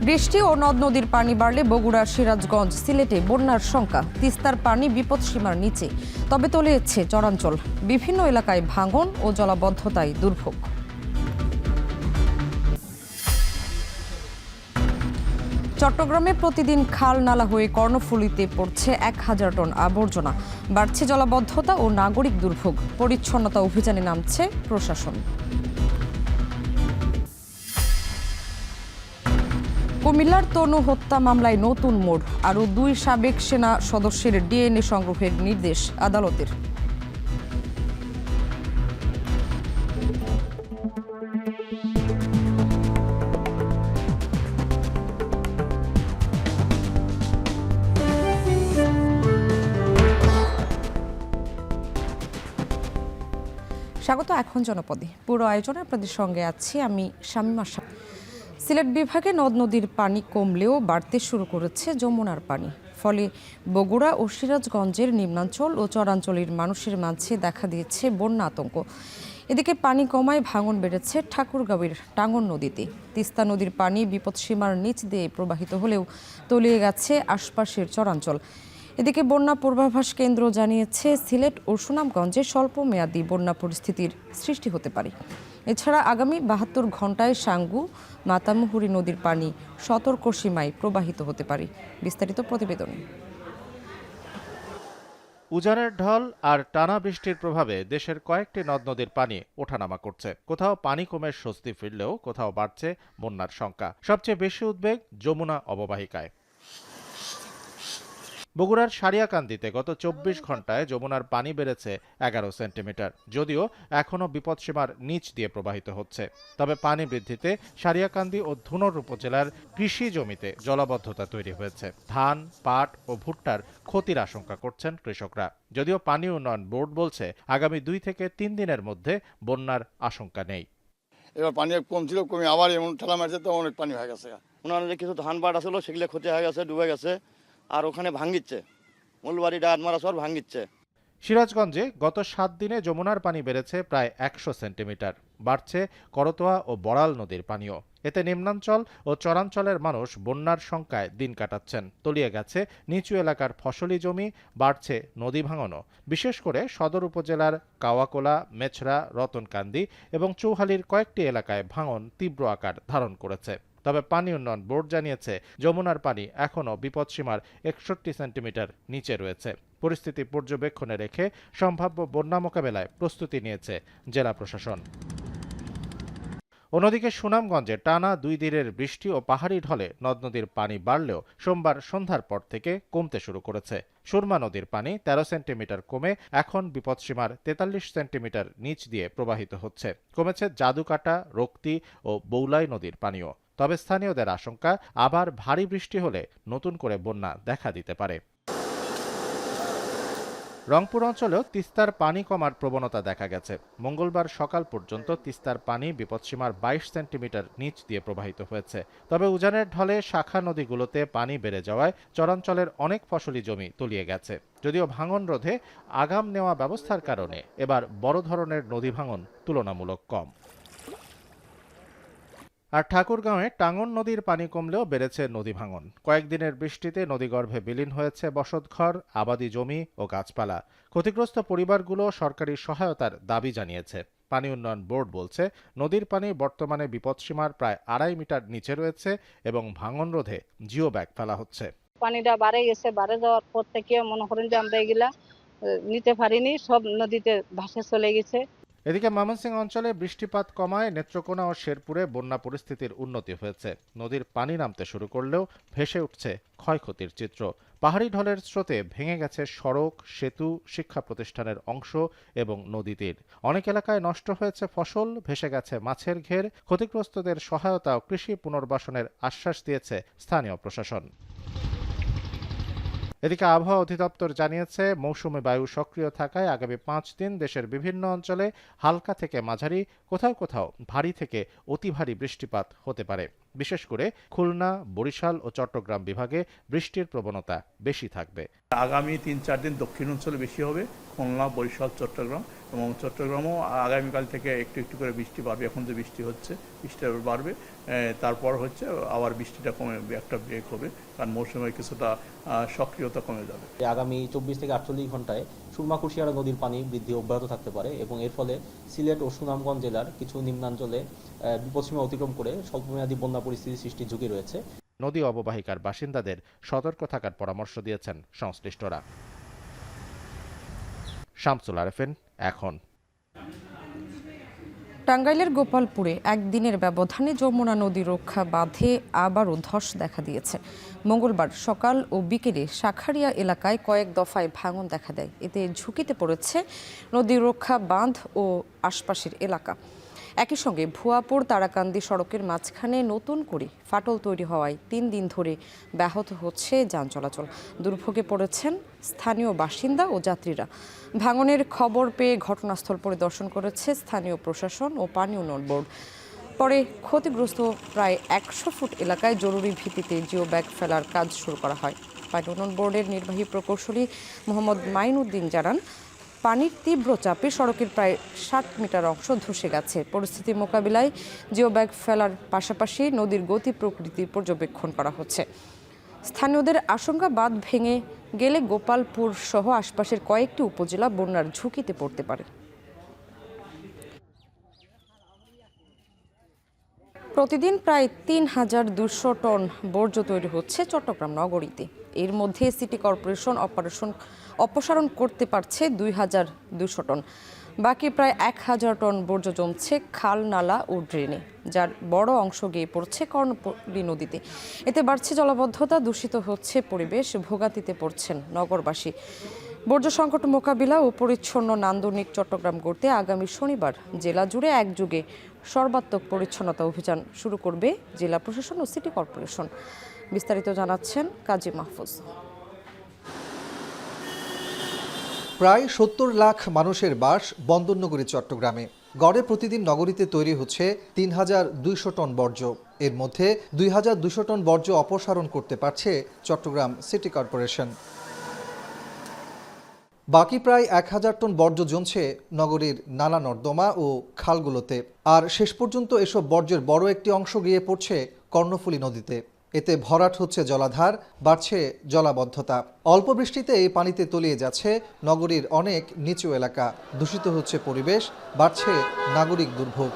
বৃষ্টি ও নদ নদীর পানি বাড়লে বগুড়া, সিরাজগঞ্জ, সিলেটে বন্যার শঙ্কা। তিস্তার পানি বিপদসীমার নিচে, তবে তলিয়েছে চরাঞ্চল। বিভিন্ন এলাকায় ভাঙন ও জলাবদ্ধতায় দুর্ভোগ। চট্টগ্রামে প্রতিদিন খাল নালা হয়ে কর্ণফুলীতে পড়ছে 1000 টন আবর্জনা। বাড়ছে জলাবদ্ধতা ও নাগরিক দুর্ভোগ। পরিচ্ছন্নতা অভিযানে নামছে প্রশাসন। কুমিল্লার তনু হত্যা মামলায় নতুন মোড়। আরও 2 সাবেক সেনা সদস্যের ডিএনএ সংগ্রহের নির্দেশ আদালতের। স্বাগত এখন জনপদে। পুরো আয়োজনে আপনাদের সঙ্গে আছি আমি শামীমা। সিলেট বিভাগে নদ নদীর পানি কমলেও বাড়তে শুরু করেছে যমুনার পানি। ফলে বগুড়া ও সিরাজগঞ্জের নিম্নাঞ্চল ও চরাঞ্চলের মানুষের মাঝে দেখা দিয়েছে বন্যা আতঙ্ক। এদিকে পানি কমায় ভাঙন বেড়েছে ঠাকুরগাঁওয়ের টাঙ্গন নদীতে। তিস্তা নদীর পানি বিপদসীমার নিচ দিয়ে প্রবাহিত হলেও তলিয়ে গেছে আশপাশের চরাঞ্চল। এদিকে বন্যা পূর্বাভাস কেন্দ্র জানিয়েছে সিলেট ও সুনামগঞ্জে স্বল্প মেয়াদী বন্যা পরিস্থিতির সৃষ্টি হতে পারে। এছাড়া আগামী 72 ঘন্টায় সাঙ্গু, মাতামুহুরী নদীর পানি সতর্ক সীমায় প্রবাহিত হতে পারে। বিস্তারিত প্রতিবেদন। উজানের ঢল আর টানা বৃষ্টির প্রভাবে দেশের কয়েকটি নদ নদীর পানি ওঠানামা করছে। কোথাও পানি কমে স্বস্তি ফিরলেও কোথাও বাড়ছে বন্যার শঙ্কা। সবচেয়ে বেশি উদ্বেগ যমুনা অববাহিকায়। বগুড়ার সারিয়াকান্দিতে গত 24 ঘন্টায় যমুনার পানি বেড়েছে 11 সেন্টিমিটার। যদিও এখনও বিপদসীমার নিচ দিয়ে প্রবাহিত হচ্ছে, তবে পানি বৃদ্ধিতে সারিয়াকান্দি ও ধুনর উপজেলার কৃষি জমিতে জলাবদ্ধতা তৈরি হয়েছে। ধান, পাট ও ভুট্টার ক্ষতির আশঙ্কা করছেন কৃষকরা। যদিও পানি উন্নয়ন বোর্ড বলছে আগামী 2 থেকে 3 দিনের মধ্যে বন্যার আশঙ্কা নেই। এবার পানি কম ছিল, কমে আবার এমন ঠেলা মারছে, তো অনেক পানি হয়ে গেছে। ওনার কিছু ধান পাট আসলো, সেগুলো ক্ষতি হয়ে গেছে, ডুবে গেছে। আর ওখানে ভাঙ্গিচ্ছে, মূলবাড়িটা আটমারা সর ভাঙ্গিচ্ছে। সিরাজগঞ্জে গত 7 দিনে যমুনার পানি বেড়েছে প্রায় 100 সেন্টিমিটার। বাড়ছে করতোয়া ও বড়াল নদীর পানিও। এতে নিম্নাঞ্চল ও চরাঞ্চলের মানুষ বন্যার শঙ্কায় দিন কাটাচ্ছেন। তলিয়ে গেছে নিচু এলাকার ফসলি জমি, বাড়ছে নদী ভাঙনও। বিশেষ করে সদর উপজেলার কাওয়াকোলা, মেছরা, রতনকান্দি এবং চৌহালির কয়েকটি এলাকায় ভাঙন তীব্র আকার ধারণ করেছে। তবে পানি উন্নয়ন বোর্ড জানিয়েছে যমুনার পানি এখনও বিপদসীমার 61 সেন্টিমিটার নিচে রয়েছে। পরিস্থিতি পর্যবেক্ষণে রেখে সম্ভাব্য বন্যা মোকাবেলায় প্রস্তুতি নিয়েছে জেলা প্রশাসন। অন্যদিকে সুনামগঞ্জে টানা 2 দিনের বৃষ্টি ও পাহাড়ি ঢলে নদ নদীর পানি বাড়লেও সোমবার সন্ধ্যার পর থেকে কমতে শুরু করেছে। সুরমা নদীর পানি 13 সেন্টিমিটার কমে এখন বিপদসীমার 43 সেন্টিমিটার নিচ দিয়ে প্রবাহিত হচ্ছে। কমেছে জাদুকাটা, রক্তি ও বৌলাই নদীর পানিও। তবে স্থানীয়দের আশঙ্কা আবার ভারী বৃষ্টি হলে নতুন করে বন্যা দেখা দিতে পারে। রংপুর অঞ্চলেও তিস্তার পানি কমার প্রবণতা দেখা গেছে। মঙ্গলবার সকাল পর্যন্ত তিস্তার পানি বিপদসীমার 22 সেন্টিমিটার নিচ দিয়ে প্রবাহিত হয়েছে। তবে উজানের ঢলে শাখা নদীগুলোতে পানি বেড়ে যাওয়ায় চরাঞ্চলের অনেক ফসলি জমি তলিয়ে গেছে। যদিও ভাঙন রোধে আগাম নেওয়া ব্যবস্থার কারণে এবার বড় ধরনের নদী ভাঙন তুলনামূলক কম। আর ঠাকুরগাঁওয়ে টাঙ্গন নদীর পানি কমলেও বেড়েছে নদী ভাঙন। কয়েকদিনের বৃষ্টিতে নদীগর্ভে বিলীন হয়েছে বসতঘর, আবাদি জমি ও গাছপালা। ক্ষতিগ্রস্ত পরিবারগুলো সরকারি সহায়তার দাবি জানিয়েছে। পানি উন্নয়ন বোর্ড বলছে নদীর পানি বর্তমানে বিপদসীমার প্রায় 2.5 মিটার নিচে রয়েছে এবং ভাঙন রোধে জিও ব্যাগ ফেলা হচ্ছে। পানিটা বাড়ে গেছে, বাড়ে যাওয়ার পর থেকে মনে করেন যে আমরা এগুলা নিতে পারিনি, সব নদীতে ভাসে চলে গেছে। এদিকে ময়মনসিংহ অঞ্চলে বৃষ্টিপাত কমায় নেত্রকোনা ও শেরপুরে বন্যা পরিস্থিতির উন্নতি হয়েছে। নদীর পানি নামতে শুরু করলেও ভেসে উঠছে ক্ষয়ক্ষতির চিত্র। পাহাড়ি ঢলের স্রোতে ভেঙে গেছে সড়ক, সেতু, শিক্ষা প্রতিষ্ঠানের অংশ এবং নদী তীর। অনেক এলাকায় নষ্ট হয়েছে ফসল, ভেসে গেছে মাছের ঘের। ক্ষতিগ্রস্তদের সহায়তা ও কৃষি পুনর্বাসনের আশ্বাস দিয়েছে স্থানীয় প্রশাসন। এদিকে আবহাওয়া অধিদপ্তর জানিয়েছে মৌসুমী বায়ু সক্রিয় থাকায় আগামী 5 দিন দেশের বিভিন্ন অঞ্চলে হালকা থেকে মাঝারি, কোথাও কোথাও ভারী থেকে অতি ভারী বৃষ্টিপাত হতে পারে। বিশেষ করে খুলনা, বরিশাল ও চট্টগ্রাম বিভাগে বৃষ্টির প্রবণতা বেশি থাকবে। আগামী 3-4 দিন দক্ষিণ অঞ্চলে বেশি হবে, খুলনা, বরিশাল, চট্টগ্রাম, এবং চট্টগ্রামও আগামীকাল থেকে একটু একটু করে বৃষ্টি বাড়বে। এখন যে বৃষ্টি হচ্ছে, বৃষ্টিটা বাড়বে, তারপর হচ্ছে আবার বৃষ্টিটা কমে, একটা ব্রেক হবে, কারণ মৌসুমের কিছুটা সক্রিয়তা কমে যাবে। আগামী 24 থেকে 48 ঘন্টায় সুরমা কুশিয়ারা নদীর পানি বৃদ্ধি অব্যাহত থাকতে পারে এবং এর ফলে সিলেট ও সুনামগঞ্জ জেলার কিছু নিম্নাঞ্চলে বিপদসীমা অতিক্রম করে স্বল্পমেয়াদী বন্যা পরিস্থিতি সৃষ্টির ঝুঁকি রয়েছে। নদী অববাহিকার বাসিন্দাদের সতর্ক থাকার পরামর্শ দিয়েছেন সংশ্লিষ্টরা। শামসুল আরেফিন, এখন। টাঙ্গাইলের গোপালপুরে একদিনের ব্যবধানে যমুনা নদী রক্ষা বাঁধে আবারও ধস দেখা দিয়েছে। মঙ্গলবার সকাল ও বিকেলে শাখারিয়া এলাকায় কয়েক দফায় ভাঙন দেখা দেয়। এতে ঝুঁকিতে পড়েছে নদী রক্ষা বাঁধ ও আশপাশের এলাকা। একই সঙ্গে ভুয়াপুর তারাকান্দি সড়কের মাঝখানে নতুন করে ফাটল তৈরি হওয়ায় 3 দিন ধরে ব্যাহত হচ্ছে যান চলাচল। দুর্ভোগে পড়েছেন স্থানীয় বাসিন্দা ও যাত্রীরা। ভাঙনের খবর পেয়ে ঘটনাস্থল পরিদর্শন করেছে স্থানীয় প্রশাসন ও পানি উন্নয়ন বোর্ড। পরে ক্ষতিগ্রস্ত প্রায় 100 ফুট এলাকায় জরুরি ভিত্তিতে জিও ব্যাগ ফেলার কাজ শুরু করা হয়। পানি উন্নয়ন বোর্ডের নির্বাহী প্রকৌশলী মোহাম্মদ মাইনুদ্দিন জানান, পানির তীব্র চাপে সড়কের প্রায় 60 মিটার অংশ ধসে গেছে। পরিস্থিতি মোকাবিলায় জিও ব্যাগ ফেলার পাশাপাশি নদীর গতি প্রকৃতি পর্যবেক্ষণ করা হচ্ছে। স্থানীয়দের আশঙ্কা, বাঁধ ভেঙে গেলে গোপালপুর সহ আশপাশের কয়েকটি উপজেলা বন্যার ঝুঁকিতে পড়তে পারে। প্রতিদিন প্রায় ৩,২০০ টন বর্জ্য তৈরি হচ্ছে চট্টগ্রাম নগরীতে। এর মধ্যে সিটি কর্পোরেশন অপসারণ করতে পারছে ২,২০০ টন। বাকি প্রায় ১,০০০ টন বর্জ্য জমছে খাল, নালা ও ড্রেনে, যার বড় অংশ গিয়ে পড়ছে কর্ণফুলী নদীতে। এতে বাড়ছে জলাবদ্ধতা, দূষিত হচ্ছে পরিবেশ, ভোগান্তিতে পড়ছেন নগরবাসী। বর্জ্য সংকট মোকাবিলা ও পরিচ্ছন্ন নান্দনিক চট্টগ্রাম গড়তে আগামী শনিবার জেলা জুড়ে একযোগে সর্বাত্মক পরিচ্ছন্নতা অভিযান শুরু করবে জেলা প্রশাসন ও সিটি কর্পোরেশন। বিস্তারিত জানাচ্ছেন কাজী মাহফুজ। প্রায় ৭০ লাখ মানুষের বাস বন্দরনগরী চট্টগ্রামে। গড়ে প্রতিদিন নগরীতে তৈরি হচ্ছে ৩,২০০ টন বর্জ্য। এর মধ্যে ২,২০০ টন বর্জ্য অপসারণ করতে পারছে চট্টগ্রাম সিটি কর্পোরেশন। বাকি প্রায় ১,০০০ টন বর্জ্য জমছে নগরীর নালা নর্দমা ও খালগুলোতে। আর শেষ পর্যন্ত এসব বর্জ্যের বড় একটি অংশ গিয়ে পড়ছে কর্ণফুলী নদীতে। এতে ভরাট হচ্ছে জলাধার, বাড়ছে জলাবদ্ধতা। অল্প বৃষ্টিতে এই পানিতে তলিয়ে যাচ্ছে নগরীর অনেক নিচু এলাকা, দূষিত হচ্ছে পরিবেশ, বাড়ছে নাগরিক দুর্ভোগ।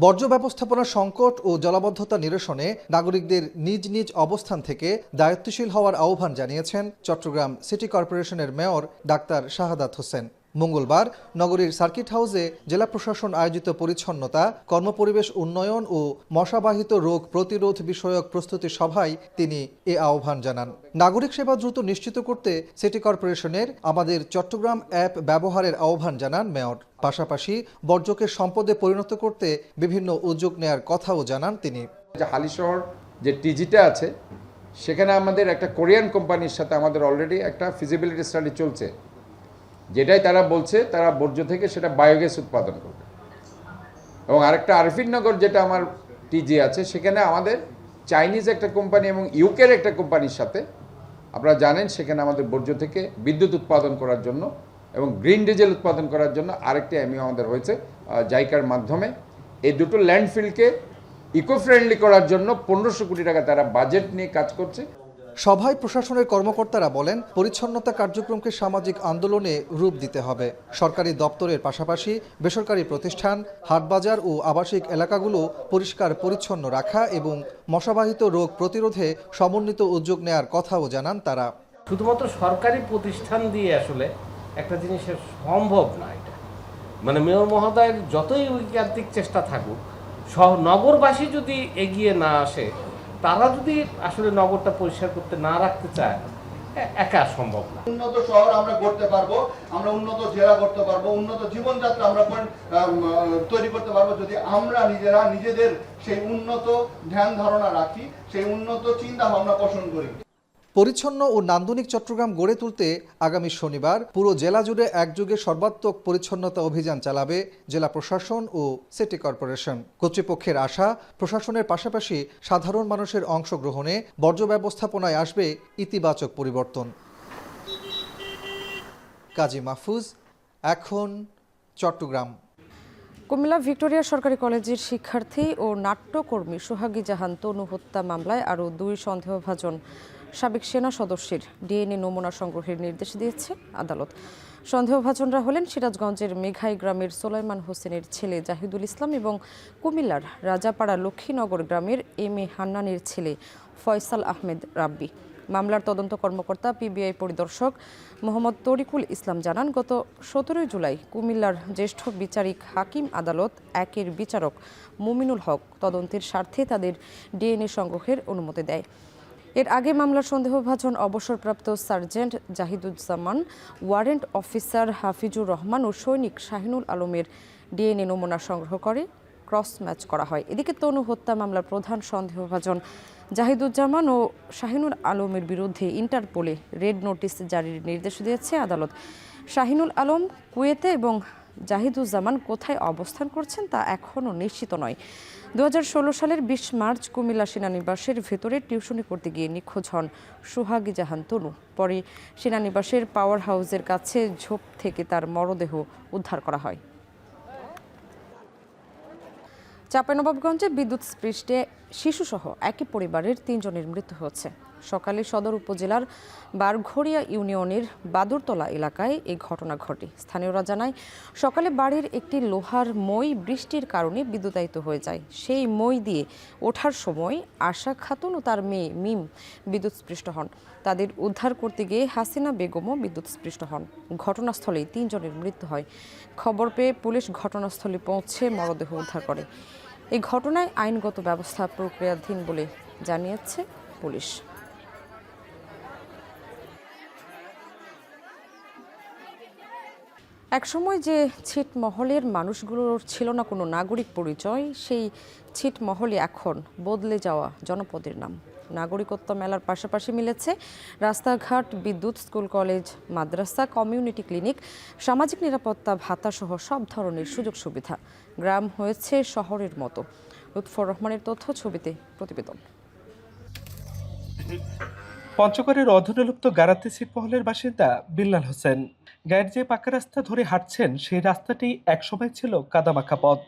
বর্জ্য ব্যবস্থাপনা সংকট ও জলাবদ্ধতা নিরসনে নাগরিকদের নিজ নিজ অবস্থান থেকে দায়িত্বশীল হওয়ার আহ্বান জানিয়েছেন চট্টগ্রাম সিটি কর্পোরেশনের মেয়র ডাক্তার শাহাদাত হোসেন। মঙ্গলবার নগরীর সার্কিট হাউসে জেলা প্রশাসন আয়োজিত পরিচ্ছন্নতা, কর্মপরিবেশ উন্নয়ন ও মশাবাহিত রোগ প্রতিরোধ বিষয়ক প্রস্তুতি সভায় তিনি এ আহ্বান জানান। নাগরিক সেবা দ্রুত নিশ্চিত করতে সিটি কর্পোরেশনের আমাদের চট্টগ্রাম অ্যাপ ব্যবহারের আহ্বান জানান মেয়র। পাশাপাশি বর্জ্যকে সম্পদে পরিণত করতে বিভিন্ন উদ্যোগ নেয়ার কথাও জানান তিনি। হালিশহর যে টিজিটা আছে, সেখানে আমাদের একটা কোরিয়ান কোম্পানির সাথে আমাদের অলরেডি একটা ফিজিবিলিটি স্টাডি চলছে, যেটাই তারা বলছে তারা বর্জ্য থেকে সেটা বায়োগ্যাস উৎপাদন করবে। এবং আরেকটা আরফিনগর যেটা আমার টিজি আছে, সেখানে আমাদের চাইনিজ একটা কোম্পানি এবং ইউকের একটা কোম্পানির সাথে, আপনারা জানেন, সেখানে আমাদের বর্জ্য থেকে বিদ্যুৎ উৎপাদন করার জন্য এবং গ্রিন ডিজেল উৎপাদন করার জন্য আরেকটি এমইউ আমাদের হয়েছে জাইকার মাধ্যমে। এই দুটো ল্যান্ডফিলকে ইকো ফ্রেন্ডলি করার জন্য ১৫০০ কোটি টাকা তারা বাজেট নিয়ে কাজ করছে। সভায় প্রশাসনের কর্মকর্তারা বলেন, পরিচ্ছন্নতা কার্যক্রমকে সামাজিক আন্দোলনে রূপ দিতে হবে। সরকারি দপ্তরের পাশাপাশি বেসরকারি প্রতিষ্ঠান, হাটবাজার ও আবাসিক এলাকাগুলো পরিষ্কার পরিচ্ছন্ন রাখা এবং মশাবাহিত রোগ প্রতিরোধে সমন্বিত উদ্যোগ নেয়ার কথাও জানান তারা। শুধুমাত্র সরকারি প্রতিষ্ঠান দিয়ে আসলে একটা জিনিসের সম্ভব না। এটা মানে মেয়র মহোদয়ের যতই ঐকান্তিক চেষ্টা থাকুক, নগরবাসী যদি এগিয়ে না আসে, তারা যদি আসলে নগরটা পরিষ্কার করতে না রাখতে চায়, একা সম্ভব না। উন্নত শহর আমরা করতে পারবো, আমরা উন্নত জেলা করতে পারবো, উন্নত জীবনযাত্রা আমরা তৈরি করতে পারবো যদি আমরা নিজেরা নিজেদের সেই উন্নত ধ্যান ধারণা রাখি, সেই উন্নত চিন্তা ভাবনা পোষণ করি। পরিচ্ছন্ন ও নান্দনিক চট্টগ্রাম গড়ে তুলতে আগামী শনিবার পুরো জেলা জুড়ে একযোগে সর্বাত্মক পরিচ্ছন্নতা অভিযান চালাবে জেলা প্রশাসন ও সিটি কর্পোরেশন। কর্তৃপক্ষের আশা, প্রশাসনের পাশাপাশি সাধারণ মানুষের অংশগ্রহণে বর্জ্য ব্যবস্থাপনায় আসবে ইতিবাচক পরিবর্তন। কাজী মাহফুজ, এখন চট্টগ্রাম। কুমিল্লা ভিক্টোরিয়া সরকারি কলেজের শিক্ষার্থী ও নাট্যকর্মী সোহাগী জাহান তনু হত্যা মামলায় আরও 2 সন্দেহভাজন সাবেক সেনা সদস্যের ডিএনএ নমুনা সংগ্রহের নির্দেশ দিয়েছে আদালত। সন্দেহভাজনরা হলেন সিরাজগঞ্জের মেঘাই গ্রামের সোলাইমান হোসেনের ছেলে জাহিদুল ইসলাম এবং কুমিল্লার রাজাপাড়া লক্ষ্মীনগর গ্রামের এম.এ. হান্নানের ছেলে ফয়সাল আহমেদ রাব্বি। মামলার তদন্ত কর্মকর্তা পিবিআই পরিদর্শক মোহাম্মদ তরিকুল ইসলাম জানান, গত 17 জুলাই কুমিল্লার জ্যেষ্ঠ বিচারিক হাকিম আদালত 1-এর বিচারক মুমিনুল হক তদন্তের স্বার্থে তাদের ডিএনএ সংগ্রহের অনুমতি দেয়। এর আগে মামলার সন্দেহভাজন অবসরপ্রাপ্ত sergeant Zahiduzzaman, warrant officer Hafizur Rahman ও সৈনিক শাহিনুল আলমের ডিএনএ নমুনা সংগ্রহ করে ক্রস ম্যাচ করা হয়। এদিকে তনু হত্যা মামলার প্রধান সন্দেহভাজন জাহিদুজ্জামান ও শাহিনুল আলমের বিরুদ্ধে ইন্টারপোলে রেড নোটিশ জারির নির্দেশ দিয়েছে আদালত। শাহিনুল আলম কুয়েতে এবং জাহিদুজ্জামান কোথায় অবস্থান করছেন তা এখনও নিশ্চিত নয়। 2016 সালের 20 মার্চ কুমিল্লা সেনানিবাসের ভেতরে টিউশনি করতে গিয়ে নিখোঁজ হন সোহাগী জাহান তনু। পরে সেনানিবাসের পাওয়ার হাউসের কাছে ঝোপ থেকে তার মরদেহ উদ্ধার করা হয়। চাঁপাইনবাবগঞ্জে বিদ্যুৎস্পৃষ্টে শিশুসহ একই পরিবারের 3 জনের মৃত্যু হয়েছে। সকালে সদর উপজেলার বারঘড়িয়া ইউনিয়নের বাদুরতলা এলাকায় এই ঘটনা ঘটে। স্থানীয়রা জানায়, সকালে বাড়ির একটি লোহার মই বৃষ্টির কারণে বিদ্যুতায়িত হয়ে যায়। সেই মই দিয়ে ওঠার সময় আশা খাতুন ও তার মেয়ে মিম বিদ্যুৎস্পৃষ্ট হন। তাদের উদ্ধার করতে গিয়ে হাসিনা বেগমও বিদ্যুৎস্পৃষ্ট হন। ঘটনাস্থলেই 3 জনের মৃত্যু হয়। খবর পেয়ে পুলিশ ঘটনাস্থলে পৌঁছে মরদেহ উদ্ধার করে। এই ঘটনায় আইনগত ব্যবস্থা প্রক্রিয়াধীন বলে জানিয়েছে পুলিশ। একসময় যে ছিটমহলের মানুষগুলোর ছিল না কোনো নাগরিক পরিচয়, সেই ছিটমহলে এখন বদলে যাওয়া জনপদের নাম। নাগরিকত্ব মেলার পাশাপাশি মিলেছে রাস্তাঘাট, বিদ্যুৎ, স্কুল, কলেজ, মাদ্রাসা, কমিউনিটি ক্লিনিক, সামাজিক নিরাপত্তা ভাতা সহ সব ধরনের সুযোগ সুবিধা। গ্রাম হয়েছে শহরের মতো। লুৎফর রহমানের তথ্য, ছবিতে প্রতিবেদন। পঞ্চগড়ের অধুনালুপ্ত গারাতে ছিটমহলের বাসিন্দা বিল্লাল হোসেন। গায়ের যে পাকা রাস্তা ধরে হাঁটছেন, সেই রাস্তাটি একসময় ছিল কাদামাখা পথ।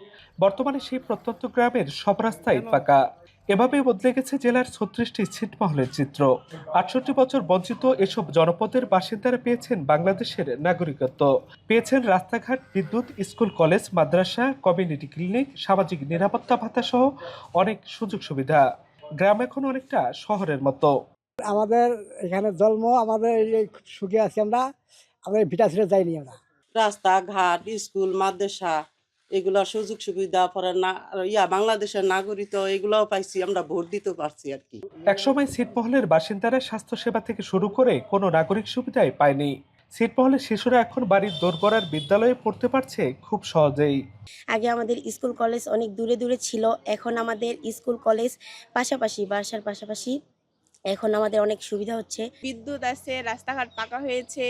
বর্তমানে সেই প্রত্যন্ত গ্রামের সব রাস্তাই পাকা। এভাবে বদলে গেছে জেলার 36টি ছিটমহলের চিত্র। 68 বছর বঞ্চিত এসব জনপদের বাসিন্দারা পেয়েছেন বাংলাদেশের নাগরিকত্ব, পেয়েছেন রাস্তাঘাট, বিদ্যুৎ, স্কুল, কলেজ, মাদ্রাসা, কমিউনিটি ক্লিনিক, সামাজিক নিরাপত্তা ভাতা সহ অনেক সুযোগ সুবিধা। গ্রাম এখন অনেকটা শহরের মতো। আমাদের এখানে জন্ম, আমাদের খুব সুখে আছি আমরা ভিটা ছেড়ে যাইনি। আমরা রাস্তাঘাট, স্কুল, মাদ্রাসা এগুলোর সুযোগ সুবিধা পরে না বাংলাদেশের নাগরিক এগুলোও পাইছি, আমরা ভোট দিতে পারছি আর কি। একসময় ছিটমহলের বাসিন্দারা স্বাস্থ্যসেবা থেকে শুরু করে কোনো নাগরিক সুবিধাই পায়নি। ছিটমহলের শিশুরা এখন বাড়ির দোরগোড়ার বিদ্যালয়ে পড়তে পারছে খুব সহজেই। আগে আমাদের স্কুল কলেজ অনেক দূরে দূরে ছিল, এখন আমাদের স্কুল কলেজ পাশাপাশি, বাসার পাশাপাশি এখন আমাদের অনেক সুবিধা হচ্ছে। বিদ্যুৎ আছে, রাস্তাঘাট পাকা হয়েছে,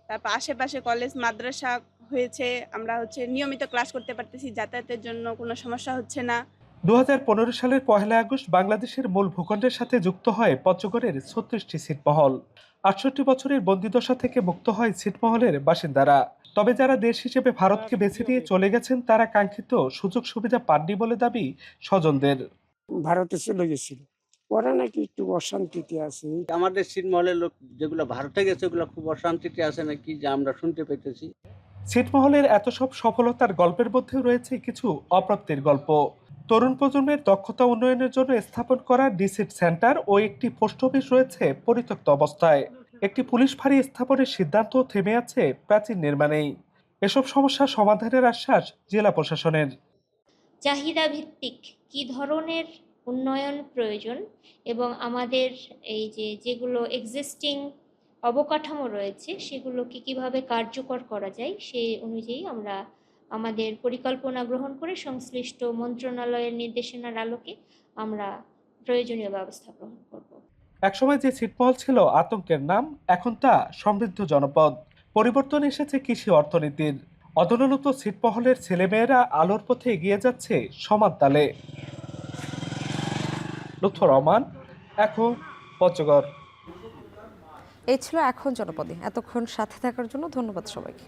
তারপর আশেপাশে কলেজ মাদ্রাসা হয়েছে। আমরা নিয়মিত ক্লাস করতে পারতেছি, যাতায়াতের জন্য কোনো সমস্যা হচ্ছে না। 2015 সালের 1 আগস্ট বাংলাদেশের মূল ভূখণ্ডের সাথে যুক্ত হয় পঞ্চগড়ের 36টি ছিটমহল। 68 বছরের বন্দিদশা থেকে মুক্ত হয় ছিটমহলের বাসিন্দারা। তবে যারা দেশ হিসেবে ভারতকে বেছে নিয়ে চলে গেছেন, তারা কাঙ্ক্ষিত সুযোগ সুবিধা পাননি বলে দাবি স্বজনদের। ভারতে চলে গেছিল, ওরা নাকি একটু অশান্তিতে আছে। আমাদের ছিটমহলের লোক যেগুলো ভারতে গেছে ওগুলো খুব অশান্তিতে আছে নাকি, যা আমরা শুনতে পেতেছি। ছিটমহলের এত সব সফলতার গল্পের মধ্যেও রয়েছে কিছু অপ্রাপ্তির গল্প। তরুণ প্রজন্মের দক্ষতা উন্নয়নের জন্য স্থাপন করা ডিসিট সেন্টার ও একটি পোস্ট অফিস রয়েছে পরিত্যক্ত অবস্থায়। একটি পুলিশ ফাঁড়ি স্থাপনের সিদ্ধান্ত থেমে আছে প্রাচীন নির্মাণেই। এসব সমস্যা সমাধানের আশ্বাস জেলা প্রশাসনের। চাহিদা ভিত্তিক কি ধরনের উন্নয়ন প্রয়োজন এবং আমাদের এই যেগুলো এক্সিস্টিং অবকাঠামো রয়েছে সেগুলোকে কিভাবে কার্যকর করা যায়, সেই অনুযায়ী আমরা আমাদের পরিকল্পনা গ্রহণ করে সংশ্লিষ্ট মন্ত্রণালয়ের নির্দেশনার আলোকে আমরা প্রয়োজনীয় ব্যবস্থা গ্রহণ করব। একসময় যে ছিটমহল ছিল আতঙ্কের নাম, এখন তা সমৃদ্ধ জনপদ। পরিবর্তন এসেছে কৃষি অর্থনীতির। অদনুন্নত ছিটমহলের ছেলেমেয়েরা আলোর পথে এগিয়ে যাচ্ছে সমান তালে। লুৎফর রহমান, এখন পঞ্চগড়। এই ছিল এখন জনপদে। এতক্ষণ সাথে থাকার জন্য ধন্যবাদ সবাইকে।